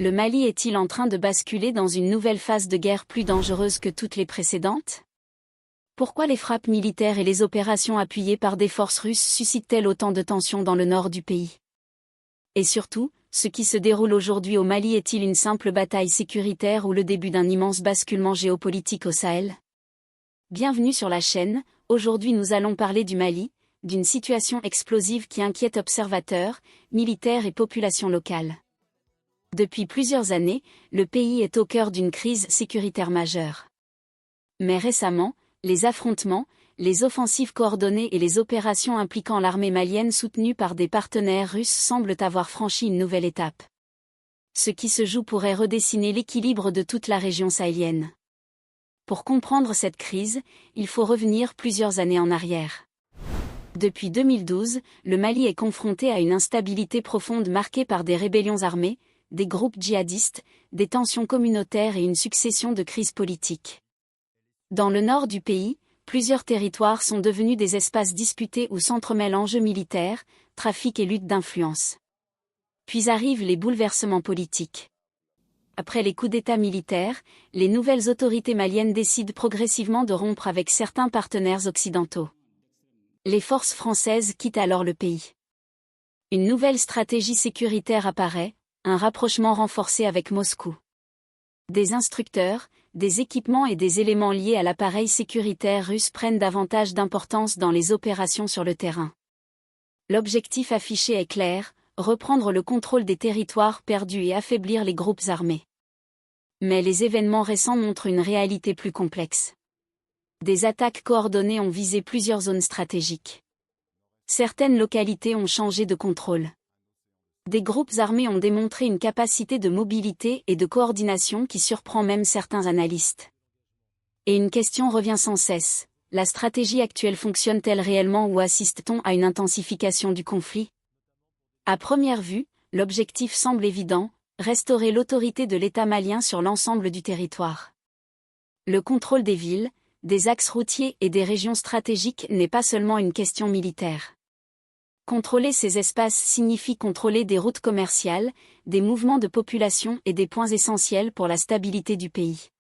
Le Mali est-il en train de basculer dans une nouvelle phase de guerre plus dangereuse que toutes les précédentes? Pourquoi les frappes militaires et les opérations appuyées par des forces russes suscitent-elles autant de tensions dans le nord du pays? Et surtout, ce qui se déroule aujourd'hui au Mali est-il une simple bataille sécuritaire ou le début d'un immense basculement géopolitique au Sahel? Bienvenue sur la chaîne. Aujourd'hui nous allons parler du Mali, d'une situation explosive qui inquiète observateurs, militaires et populations locales. Depuis plusieurs années, le pays est au cœur d'une crise sécuritaire majeure. Mais récemment, les affrontements, les offensives coordonnées et les opérations impliquant l'armée malienne soutenue par des partenaires russes semblent avoir franchi une nouvelle étape. Ce qui se joue pourrait redessiner l'équilibre de toute la région sahélienne. Pour comprendre cette crise, il faut revenir plusieurs années en arrière. Depuis 2012, le Mali est confronté à une instabilité profonde marquée par des rébellions armées, des groupes djihadistes, des tensions communautaires et une succession de crises politiques. Dans le nord du pays, plusieurs territoires sont devenus des espaces disputés où s'entremêlent enjeux militaires, trafic et lutte d'influence. Puis arrivent les bouleversements politiques. Après les coups d'État militaires, les nouvelles autorités maliennes décident progressivement de rompre avec certains partenaires occidentaux. Les forces françaises quittent alors le pays. Une nouvelle stratégie sécuritaire apparaît, un rapprochement renforcé avec Moscou. Des instructeurs, des équipements et des éléments liés à l'appareil sécuritaire russe prennent davantage d'importance dans les opérations sur le terrain. L'objectif affiché est clair, reprendre le contrôle des territoires perdus et affaiblir les groupes armés. Mais les événements récents montrent une réalité plus complexe. Des attaques coordonnées ont visé plusieurs zones stratégiques. Certaines localités ont changé de contrôle. Des groupes armés ont démontré une capacité de mobilité et de coordination qui surprend même certains analystes. Et une question revient sans cesse, la stratégie actuelle fonctionne-t-elle réellement ou assiste-t-on à une intensification du conflit? À première vue, l'objectif semble évident, restaurer l'autorité de l'État malien sur l'ensemble du territoire. Le contrôle des villes, des axes routiers et des régions stratégiques n'est pas seulement une question militaire. Contrôler ces espaces signifie contrôler des routes commerciales, des mouvements de population et des points essentiels pour la stabilité du pays.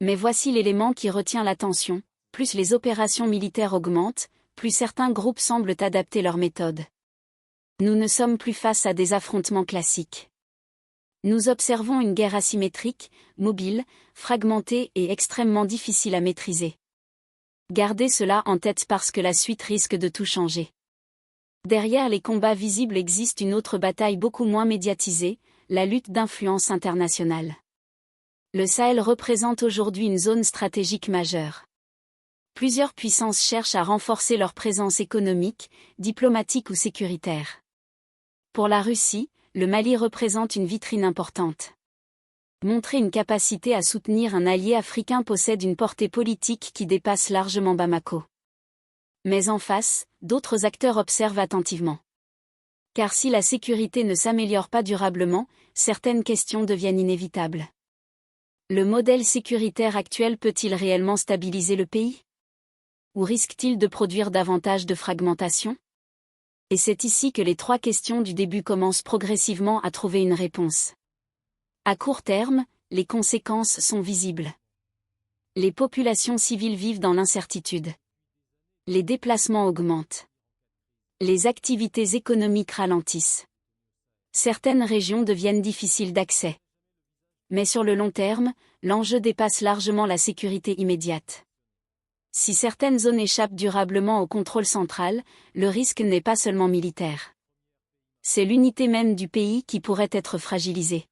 Mais voici l'élément qui retient l'attention, plus les opérations militaires augmentent, plus certains groupes semblent adapter leurs méthodes. Nous ne sommes plus face à des affrontements classiques. Nous observons une guerre asymétrique, mobile, fragmentée et extrêmement difficile à maîtriser. Gardez cela en tête parce que la suite risque de tout changer. Derrière les combats visibles existe une autre bataille beaucoup moins médiatisée, la lutte d'influence internationale. Le Sahel représente aujourd'hui une zone stratégique majeure. Plusieurs puissances cherchent à renforcer leur présence économique, diplomatique ou sécuritaire. Pour la Russie, le Mali représente une vitrine importante. Montrer une capacité à soutenir un allié africain possède une portée politique qui dépasse largement Bamako. Mais en face, d'autres acteurs observent attentivement. Car si la sécurité ne s'améliore pas durablement, certaines questions deviennent inévitables. Le modèle sécuritaire actuel peut-il réellement stabiliser le pays? Ou risque-t-il de produire davantage de fragmentation? Et c'est ici que les trois questions du début commencent progressivement à trouver une réponse. À court terme, les conséquences sont visibles. Les populations civiles vivent dans l'incertitude. Les déplacements augmentent. Les activités économiques ralentissent. Certaines régions deviennent difficiles d'accès. Mais sur le long terme, l'enjeu dépasse largement la sécurité immédiate. Si certaines zones échappent durablement au contrôle central, le risque n'est pas seulement militaire. C'est l'unité même du pays qui pourrait être fragilisée.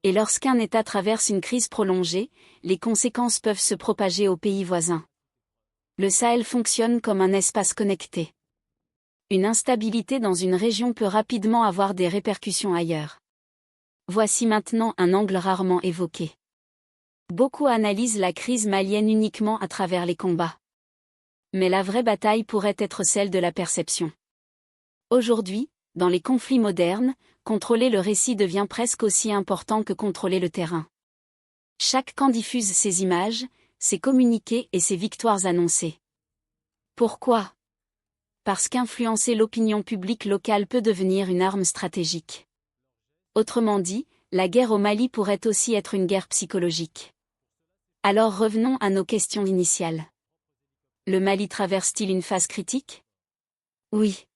Et lorsqu'un État traverse une crise prolongée, les conséquences peuvent se propager aux pays voisins. Le Sahel fonctionne comme un espace connecté. Une instabilité dans une région peut rapidement avoir des répercussions ailleurs. Voici maintenant un angle rarement évoqué. Beaucoup analysent la crise malienne uniquement à travers les combats. Mais la vraie bataille pourrait être celle de la perception. Aujourd'hui, dans les conflits modernes, contrôler le récit devient presque aussi important que contrôler le terrain. Chaque camp diffuse ses images, ses communiqués et ses victoires annoncées. Pourquoi? Parce qu'influencer l'opinion publique locale peut devenir une arme stratégique. Autrement dit, la guerre au Mali pourrait aussi être une guerre psychologique. Alors revenons à nos questions initiales. Le Mali traverse-t-il une phase critique? Oui.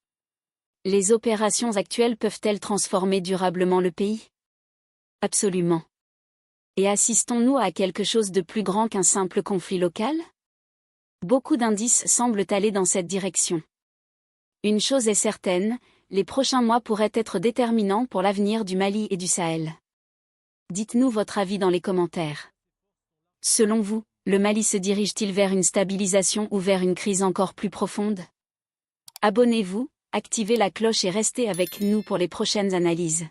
Les opérations actuelles peuvent-elles transformer durablement le pays? Absolument. Et assistons-nous à quelque chose de plus grand qu'un simple conflit local? Beaucoup d'indices semblent aller dans cette direction. Une chose est certaine, les prochains mois pourraient être déterminants pour l'avenir du Mali et du Sahel. Dites-nous votre avis dans les commentaires. Selon vous, le Mali se dirige-t-il vers une stabilisation ou vers une crise encore plus profonde? Abonnez-vous, activez la cloche et restez avec nous pour les prochaines analyses.